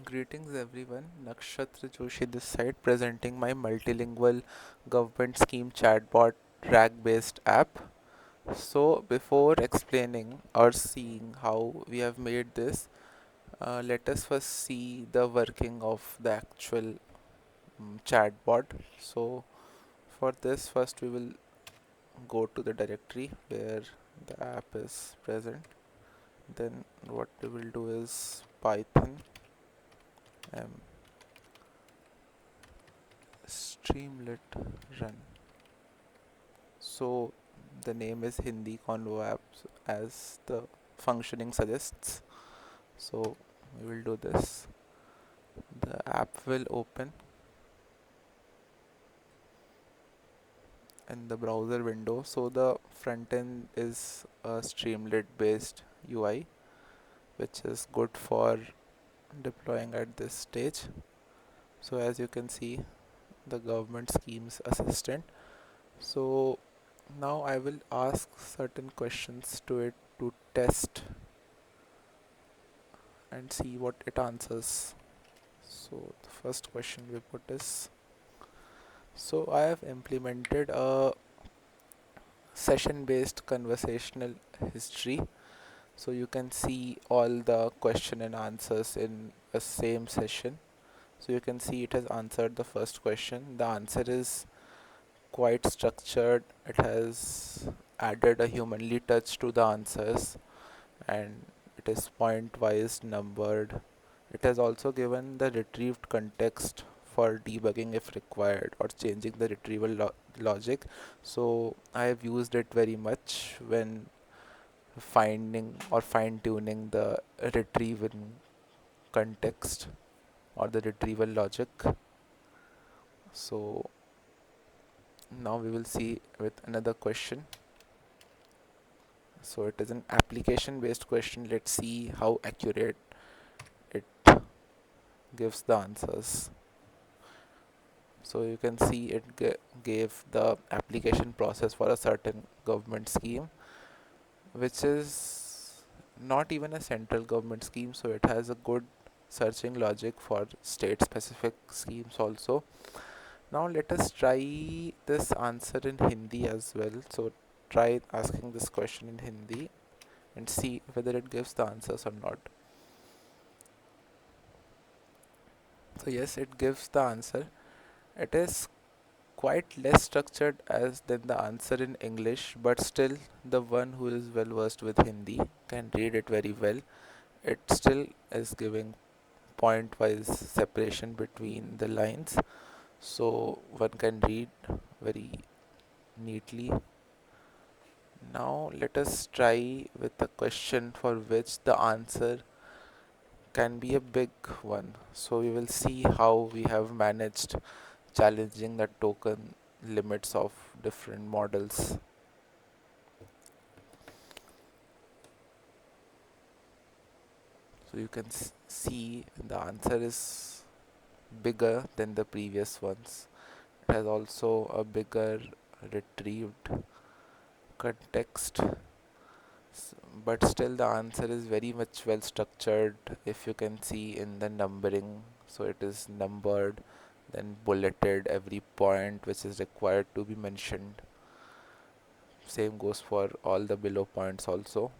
Greetings everyone, Nakshatra Joshi this side presenting my multilingual government scheme chatbot RAG based app. So before explaining or seeing how we have made this, let us first see the working of the actual chatbot. So for this first we will go to the directory where the app is present. Then what we will do is python m streamlit run. So the name is Hindi Convo Apps as the functioning suggests. So we will do this. The app will open in the browser window. So the front end is a Streamlit based UI, which is good for deploying at this stage. So as you can see, the government schemes assistant. So now I will ask certain questions to it to test and see what it answers. So the first question we put is, so I have implemented a session based conversational history. So you can see all the question and answers in a same session. So you can see it has answered the first question. The answer is quite structured. It has added a humanly touch to the answers, and it is point wise numbered. It has also given the retrieved context for debugging if required or changing the retrieval logic. So I have used it very much when finding or fine tuning the retrieving context or the retrieval logic. So now we will see with another question. So it is an application based question. Let's see how accurate it gives the answers. So you can see it gave the application process for a certain government scheme, which is not even a central government scheme. So it has a good searching logic for state specific schemes also. Now let us try this answer in Hindi as well. So try asking this question in Hindi and see whether it gives the answers or not. So yes, it gives the answer. It is quite less structured as than the answer in English, but still the one who is well versed with Hindi can read it very well. It still is giving point wise separation between the lines, so one can read very neatly. Now let us try with a question for which the answer can be a big one. So we will see how we have managed challenging the token limits of different models. So you can see the answer is bigger than the previous ones. It has also a bigger retrieved context, but still the answer is very much well structured. If you can see in the numbering, so it is numbered, then bulleted every point which is required to be mentioned. Same goes for all the below points also.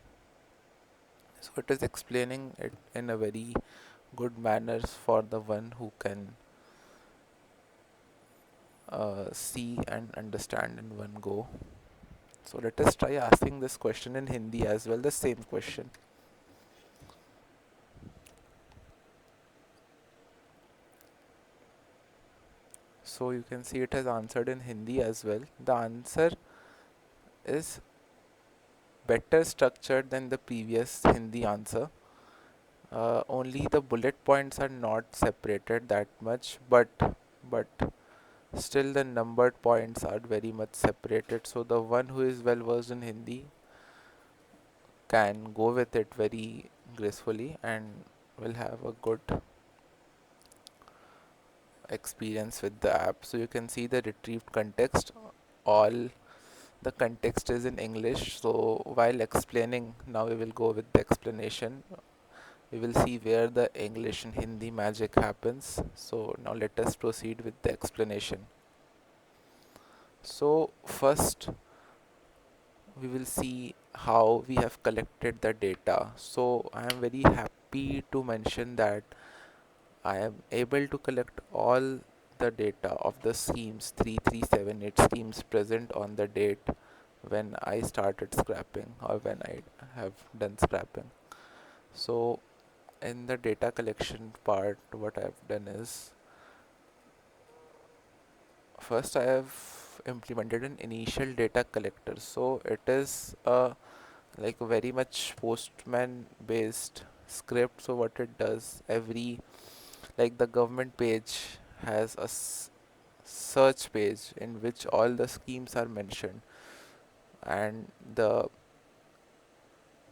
So it is explaining it in a very good manners for the one who can see and understand in one go. So let us try asking this question in Hindi as well, the same question. So you can see it has answered in Hindi as well. The answer is better structured than the previous Hindi answer. Only the bullet points are not separated that much, but still the numbered points are very much separated. So the one who is well versed in Hindi can go with it very gracefully and will have a good experience with the app. So you can see the retrieved context. All the context is in English. So while explaining, now we will go with the explanation. we will see where the English and Hindi magic happens. So now let us proceed with the explanation. So first we will see how we have collected the data. So I am very happy to mention that I am able to collect all the data of the schemes, 3378 schemes present on the date when I started scrapping or when I have done scrapping. So in the data collection part, what I've done is first I have implemented an initial data collector. So it is like a very much postman based script. So what it does, every like the government page has a search page in which all the schemes are mentioned, and the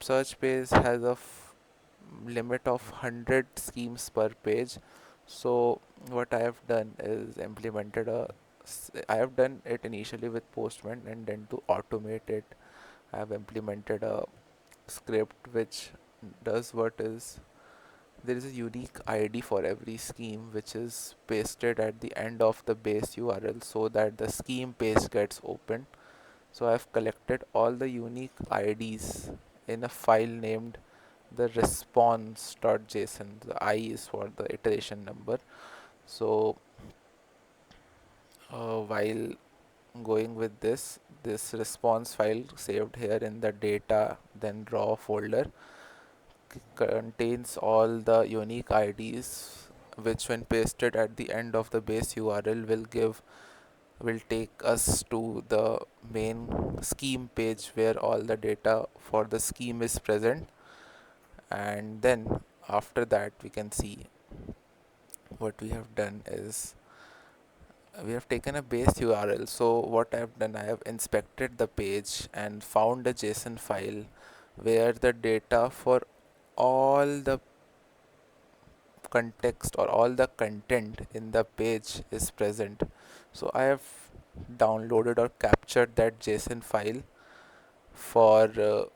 search page has a limit of 100 schemes per page. So what I have done is I have done it initially with postman, and then to automate it I have implemented a script which does what is, there is a unique ID for every scheme which is pasted at the end of the base URL so that the scheme page gets opened. So I've collected all the unique IDs in a file named the response.json. The I is for the iteration number. So while going with this response file saved here in the data then raw folder contains all the unique IDs which when pasted at the end of the base URL will take us to the main scheme page where all the data for the scheme is present. And then after that we can see what we have done is we have taken a base URL. So what I have done, I have inspected the page and found a JSON file where the data for all the context or all the content in the page is present. So I have downloaded or captured that JSON file for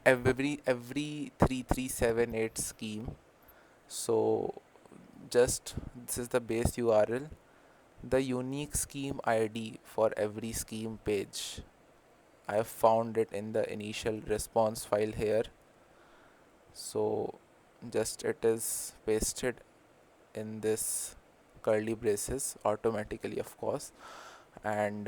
every 3378 scheme. So just this is the base URL, the unique scheme ID for every scheme page. I have found it in the initial response file here. So just it is pasted in this curly braces automatically, of course, and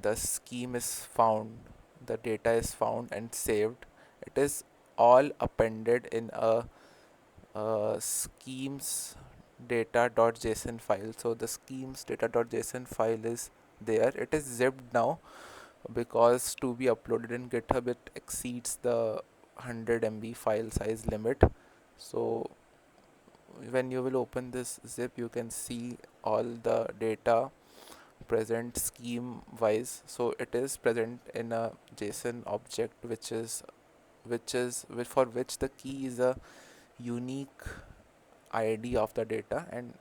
the scheme is found, the data is found and saved. It is all appended in a schemes data.json file. So the schemes data.json file is there. It is zipped now because to be uploaded in GitHub it exceeds the 100 MB file size limit. So when you will open this zip, you can see all the data present scheme wise. So it is present in a JSON object for which the key is a unique ID of the data, and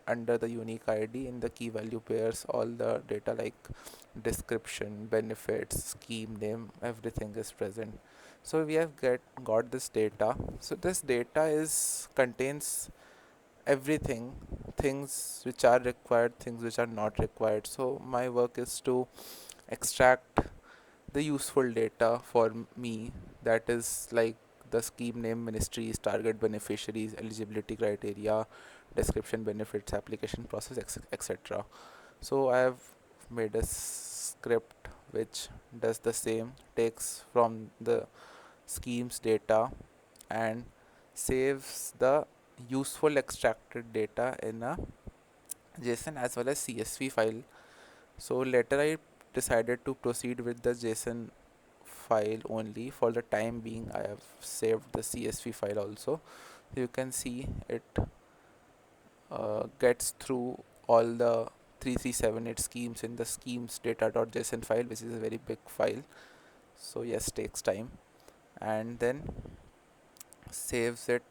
under the unique ID in the key value pairs all the data like description, benefits, scheme name, everything is present. So we have got this data. So this data is contains everything, things which are required, things which are not required. So my work is to extract the useful data for me, that is like the scheme name, ministries, target beneficiaries, eligibility criteria, description, benefits, application process, etc. So I have made a script which does the same, takes from the schemes data and saves the useful extracted data in a JSON as well as CSV file. So later I decided to proceed with the JSON file only. For the time being I have saved the CSV file also. You can see it gets through all the 3378 schemes in the schemes data.json file, which is a very big file. So yes, takes time, and then saves it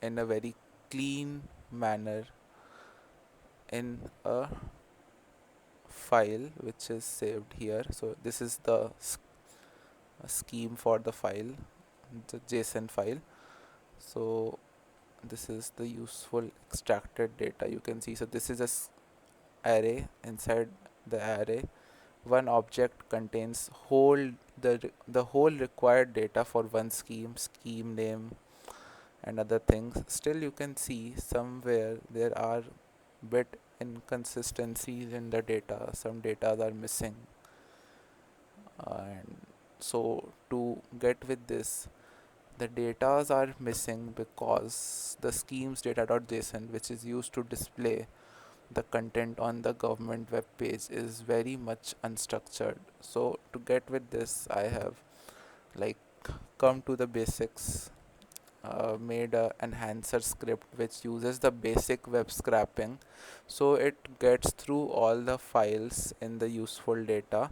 in a very clean manner in a file which is saved here. So this is the scheme for the file, the JSON file. So this is the useful extracted data. You can see, so this is a array. Inside the array, one object contains the whole required data for one scheme name and other things. Still, you can see somewhere there are bit inconsistencies in the data. Some data are missing, and so to get with this, the datas are missing because the schemes data.json, which is used to display the content on the government web page, is very much unstructured. So to get with this, I have like come to the basics, made a enhancer script which uses the basic web scraping, so it gets through all the files in the useful data,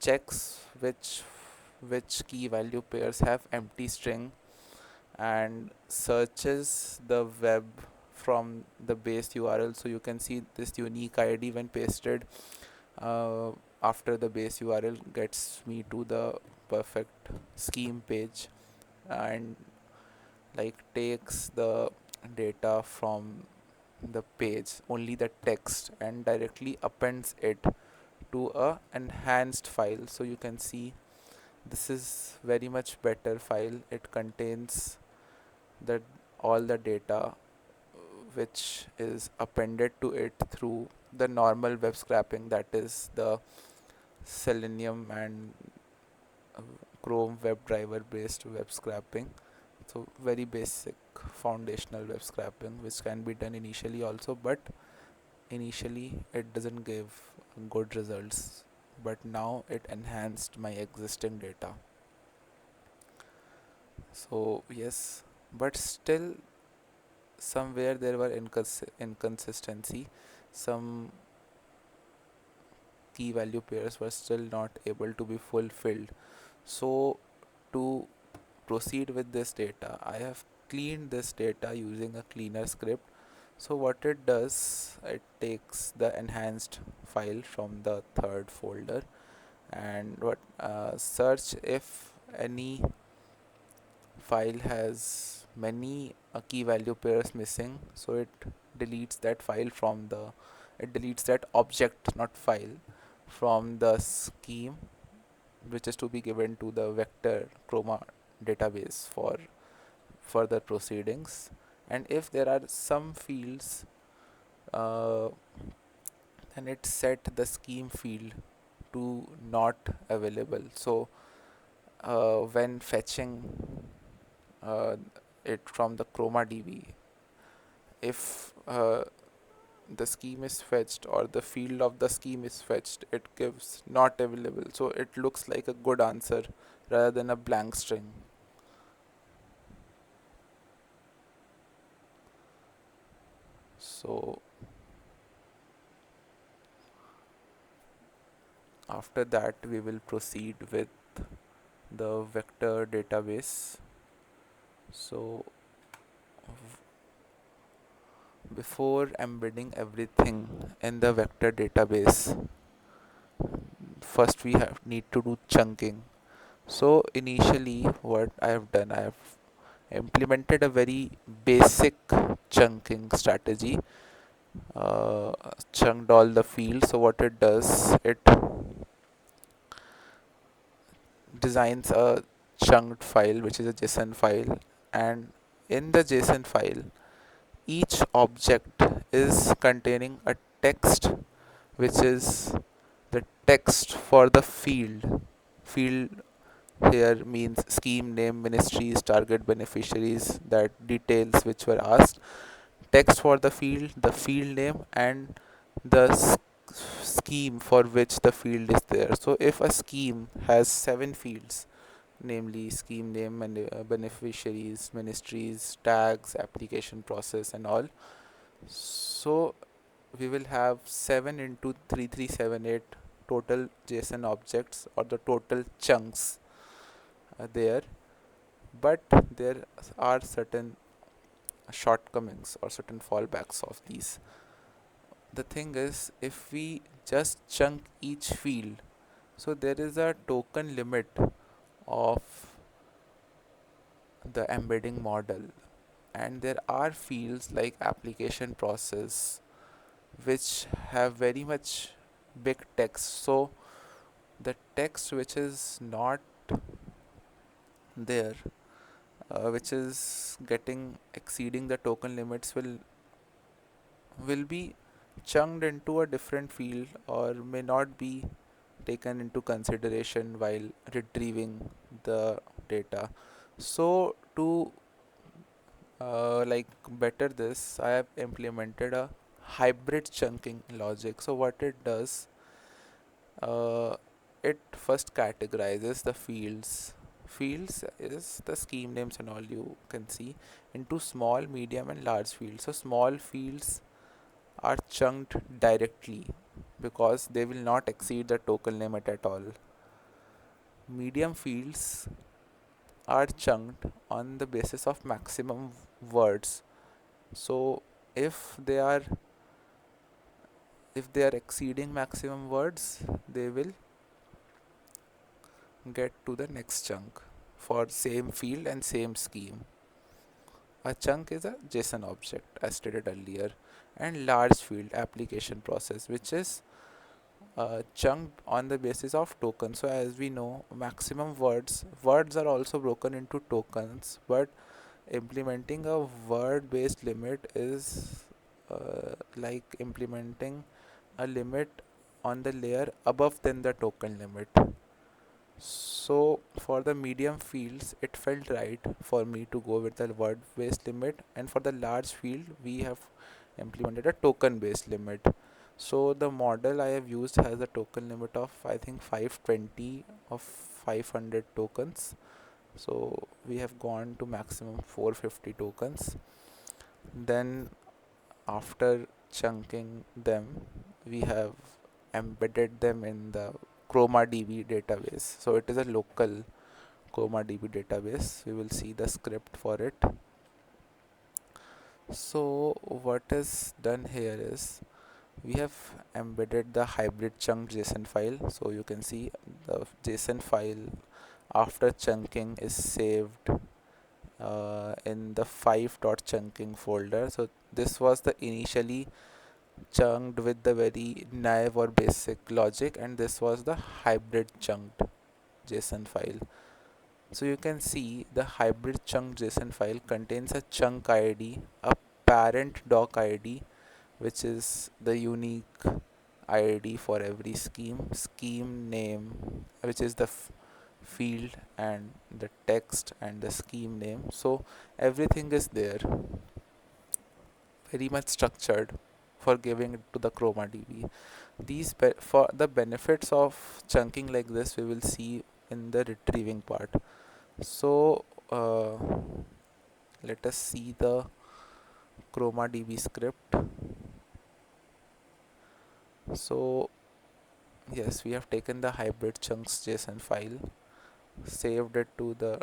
checks which key value pairs have empty string, and searches the web from the base URL. So you can see this unique ID when pasted uh, after the base URL gets me to the perfect scheme page, and like takes the data from the page, only the text, and directly appends it to a enhanced file. So you can see this is very much better file. It contains the all the data which is appended to it through the normal web scraping, that is the Selenium and uh, Chrome WebDriver based web scraping. So very basic foundational web scraping which can be done initially also, but initially it doesn't give good results, but now it enhanced my existing data. So yes, but still somewhere there were inconsistency. Some key value pairs were still not able to be fulfilled. So to proceed with this data, I have cleaned this data using a cleaner script. So what it does, it takes the enhanced file from the third folder, and what search if any file has many key value pairs missing. So deletes that file from the it deletes that object, not file, from the scheme, which is to be given to the vector chroma database for further proceedings. And if there are some fields, uh, then it set the scheme field to not available. So when fetching uh, it from the chroma db, if the scheme is fetched or the field of the scheme is fetched, it gives not available. So it looks like a good answer rather than a blank string. So after that, we will proceed with the vector database. So before embedding everything in the vector database, first we have need to do chunking. So initially what I have done, I have implemented a very basic chunking strategy, uh, chunked all the fields. So what it does, it designs a chunked file which is a JSON file, and in the JSON file each object is containing a text which is the text for the field here means scheme name, ministries, target beneficiaries, that details which were asked, text for the field name, and the scheme for which the field is there. So if a scheme has 7 fields, namely scheme name and beneficiaries, ministries, tags, application process, and all, so we will have 7 into 3378 total JSON objects, or the total chunks there. But there are certain shortcomings or certain fallbacks of these. The thing is, if we just chunk each field, so there is a token limit of the embedding model. and there are fields like application process which have very much big text. So the text which is not there, which is getting exceeding the token limits, will be chunked into a different field or may not be taken into consideration while retrieving the data. So to like better this, I have implemented a hybrid chunking logic. So what it does, uh, it first categorizes the fields is the scheme names and all you can see, into small, medium and large fields. So small fields are chunked directly because they will not exceed the token limit at all. Medium fields are chunked on the basis of maximum words. So if they are if they are exceeding maximum words, they will get to the next chunk for same field and same scheme. A chunk is a JSON object as stated earlier, and large field application process, which is chunked on the basis of tokens. So as we know, maximum words are also broken into tokens, but implementing a word based limit is like implementing a limit on the layer above than the token limit. So for the medium fields, it felt right for me to go with the word based limit, and for the large field, we have implemented a token based limit. So the model I have used has a token limit of I think 520 of 500 tokens. So we have gone to maximum 450 tokens. Then after chunking them, we have embedded them in the ChromaDB database. So it is a local ChromaDB database. We will see the script for it. So what is done here is we have embedded the hybrid chunk JSON file. So you can see the JSON file after chunking is saved in the 5.chunking folder. So this was the initially chunked with the very naive or basic logic, and this was the hybrid chunked JSON file. So you can see the hybrid chunk JSON file contains a chunk ID, a parent doc ID, which is the unique ID for every scheme name, which is the field, and the text and the scheme name. So everything is there, very much structured for giving it to the ChromaDB. For the benefits of chunking like this, we will see in the retrieving part. So let us see the ChromaDB script. So yes, we have taken the hybrid chunks JSON file, saved it to the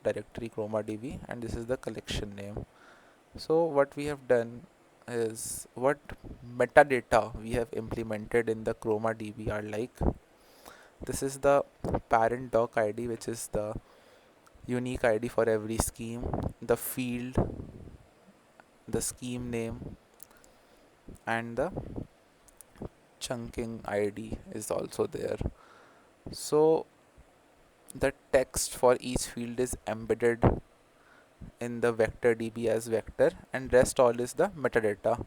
directory ChromaDB, and this is the collection name. So what we have done is, what metadata we have implemented in the ChromaDB are like, this is the parent doc ID, which is the unique ID for every scheme, the field, the scheme name, and the chunking ID is also there. So the text for each field is embedded in the vector DB as vector, and rest all is the metadata.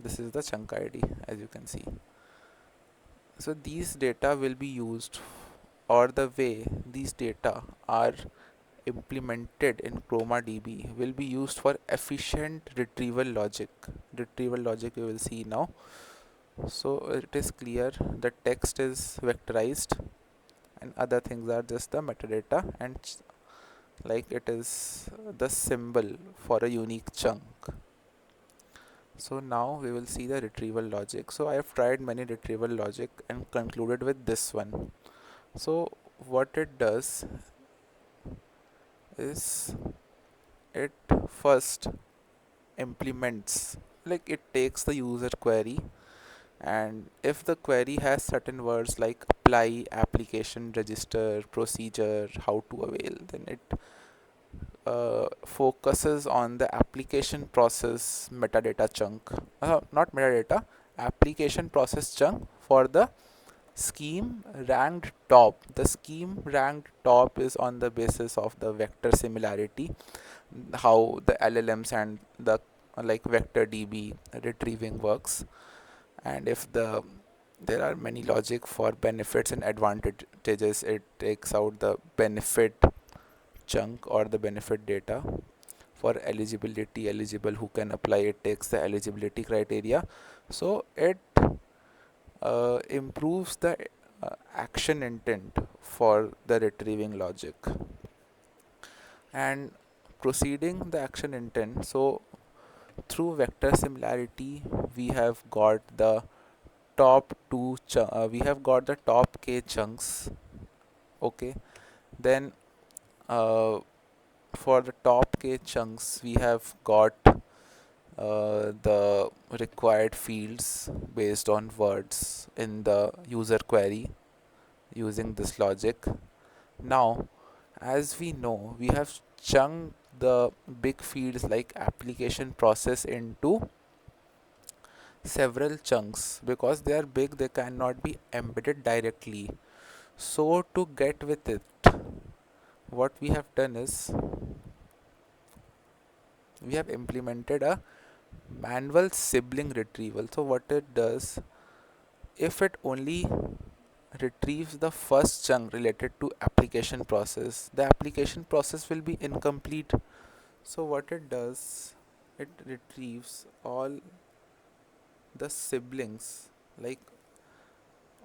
This is the chunk ID, as you can see. So these data will be used, or the way these data are implemented in ChromaDB will be used for efficient retrieval logic. Retrieval logic we will see now. So it is clear the text is vectorized and other things are just the metadata, and like it is the symbol for a unique chunk. So now we will see the retrieval logic. So I have tried many retrieval logic and concluded with this one. So what it does is, it first implements, like it takes the user query, and if the query has certain words like apply, application, register, procedure, how to avail, then it focuses on the application process metadata chunk, not metadata, application process chunk for the scheme ranked top. The scheme ranked top is on the basis of the vector similarity, how the LLMs and the like vector DB retrieving works, and if there are many logic for benefits and advantages, it takes out the benefit chunk or the benefit data. For eligibility, eligible, who can apply, it takes the eligibility criteria. So it improves the action intent for the retrieving logic. And proceeding the action intent, so through vector similarity we have got the we have got the top k chunks. Okay, then for the top k chunks we have got the required fields based on words in the user query using this logic. Now, as we know, we have chunked the big fields like application process into several chunks. Because they are big, they cannot be embedded directly. So to get with it, what we have done is we have implemented a manual sibling retrieval. So what it does, if it only retrieves the first chunk related to application process, the application process will be incomplete. So what it does, it retrieves all the siblings, like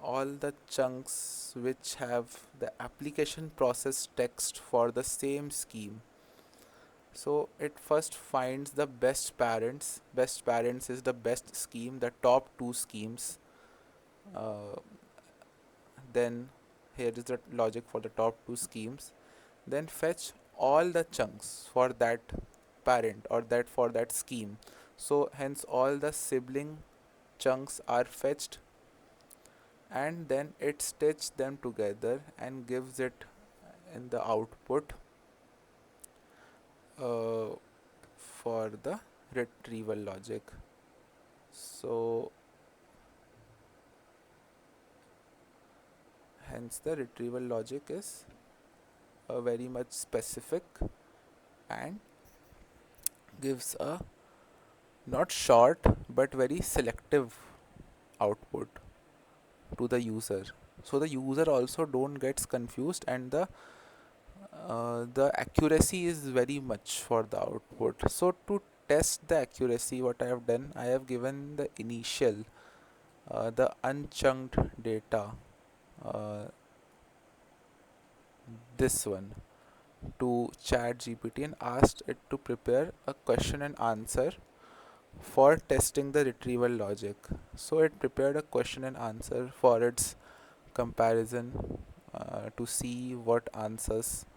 all the chunks which have the application process text for the same scheme. So it first finds the best parents. Best parents is the best scheme, the top two schemes. Uh, then here is the logic for the top two schemes. Then fetch all the chunks for that parent or that for that scheme. So hence all the sibling chunks are fetched, and then it stitches them together and gives it in the output uh, for the retrieval logic. So hence the retrieval logic is very much specific and gives a not short but very selective output to the user. So the user also don't gets confused, and the accuracy is very much for the output. So to test the accuracy, what I have done, I have given the initial the unchunked data, uh, this one, to ChatGPT and asked it to prepare a question and answer for testing the retrieval logic. So it prepared a question and answer for its comparison, to see what answers,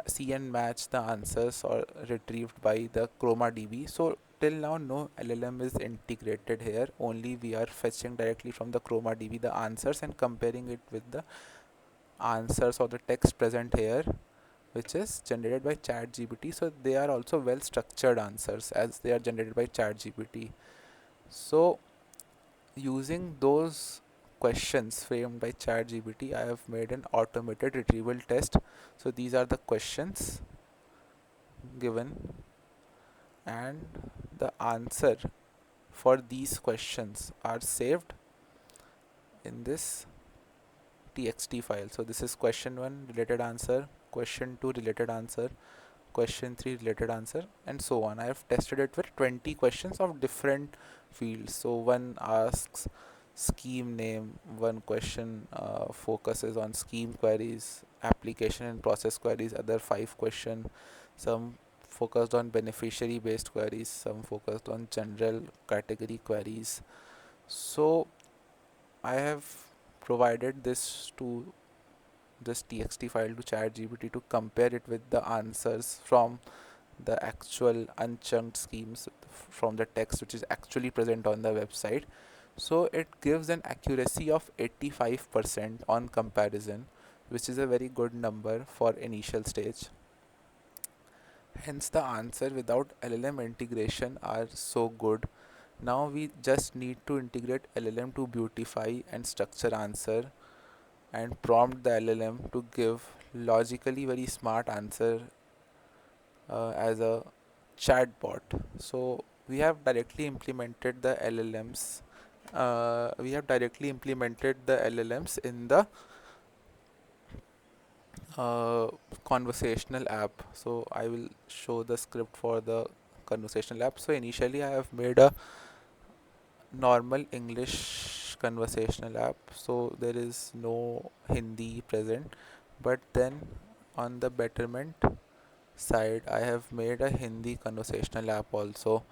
see and match the answers or retrieved by the Chroma DB. So till now no LLM is integrated here, only we are fetching directly from the Chroma DB the answers and comparing it with the answers or the text present here, which is generated by ChatGPT. So they are also well structured answers as they are generated by ChatGPT. So using those questions framed by ChatGPT, I have made an automated retrieval test. So these are the questions given, and the answer for these questions are saved in this txt file. So this is question 1 related answer, question 2 related answer, question 3 related answer, and so on. I have tested it with 20 questions of different fields. So one asks scheme name, one question focuses on scheme queries, application and process queries, other 5 question, some focused on beneficiary based queries, some focused on general category queries. So I have provided this txt file to ChatGPT to compare it with the answers from the actual unchunked schemes from the text which is actually present on the website. So it gives an accuracy of 85% on comparison, which is a very good number for initial stage. Hence the answer without LLM integration are so good. Now we just need to integrate LLM to beautify and structure answer and prompt the LLM to give logically very smart answer as a chatbot. So we have directly implemented the LLMs. We have directly implemented the LLMs in the uh, conversational app. So I will show the script for the conversational app. So initially I have made a normal English conversational app, so there is no Hindi present. But then on the betterment side, I have made a Hindi conversational app also.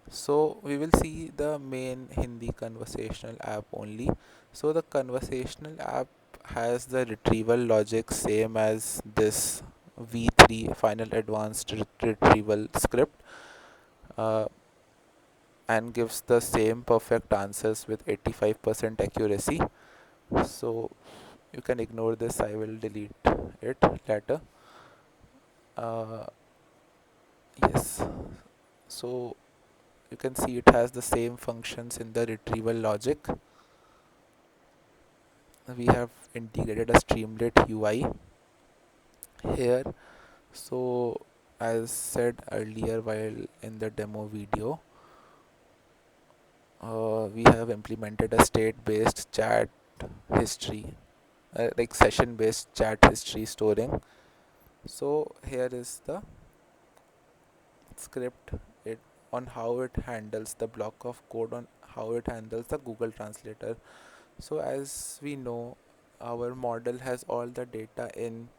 So we will see the main Hindi conversational app only. So the conversational app has the retrieval logic same as this V3 final advanced retrieval script, uh, and gives the same perfect answers with 85% accuracy. So you can ignore this, I will delete it later. uh, yes, so you can see it has the same functions in the retrieval logic. We have integrated a Streamlit UI here. So as said earlier while in the demo video, we have implemented a state based chat history, like session based chat history storing. So here is the script, it on how it handles the block of code, on how it handles the Google Translator. So as we know, our model has all the data in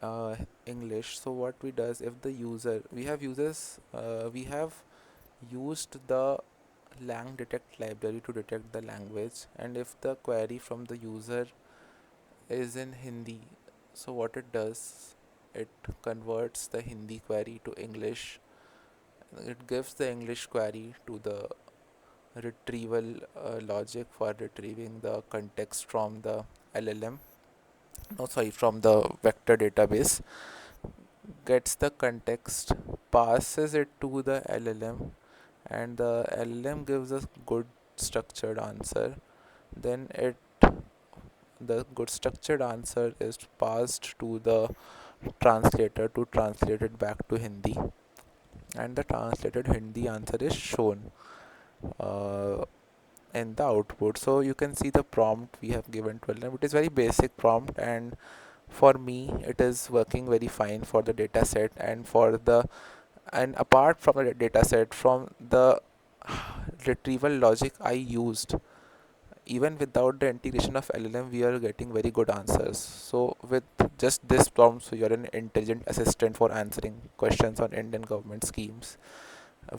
uh, English. So what we does, if the user, we have used the lang detect library to detect the language, and if the query from the user is in Hindi, so what it does, it converts the Hindi query to English. It gives the English query to the retrieval logic for retrieving the context from the LLM. No, sorry, from the vector database. Gets the context, passes it to the LLM, and the LLM gives a good structured answer. Then the good structured answer is passed to the translator to translate it back to Hindi, and the translated Hindi answer is shown uh, in the output. So you can see the prompt we have given to LLM. It is very basic prompt, and for me it is working very fine for the data set, and for the and apart from the data set, from the retrieval logic I used, even without the integration of LLM, we are getting very good answers. So with just this prompt, so you're an intelligent assistant for answering questions on Indian government schemes.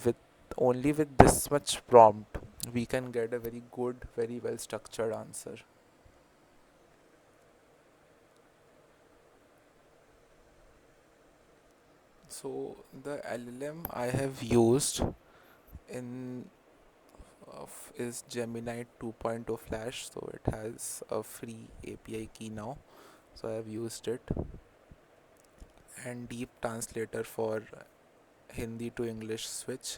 With only with this much prompt, we can get a very good, very well structured answer. So the LLM I have used in is Gemini 2.0 Flash, so it has a free API key now. So I have used it, and Deep Translator for Hindi to English switch.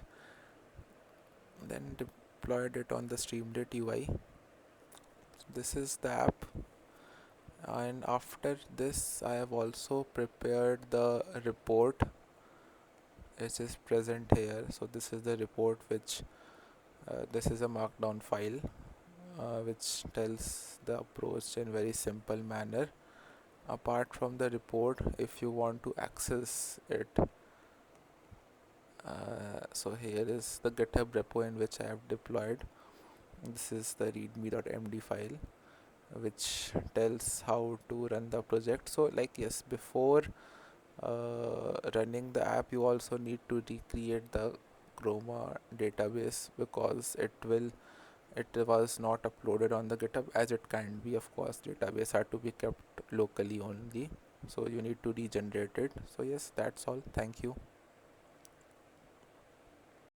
Then deployed it on the Streamlit UI. This is the app, and after this, I have also prepared the report which is present here. So this is the report, which this is a markdown file which tells the approach in very simple manner. Apart from the report, if you want to access it, so here is the GitHub repo in which I have deployed. This is the readme.md file which tells how to run the project. So like, yes, before running the app, you also need to recreate the Chroma database, because it was not uploaded on the GitHub, as it can be. Of course, database had to be kept locally only, so you need to regenerate it. So yes, that's all. Thank you.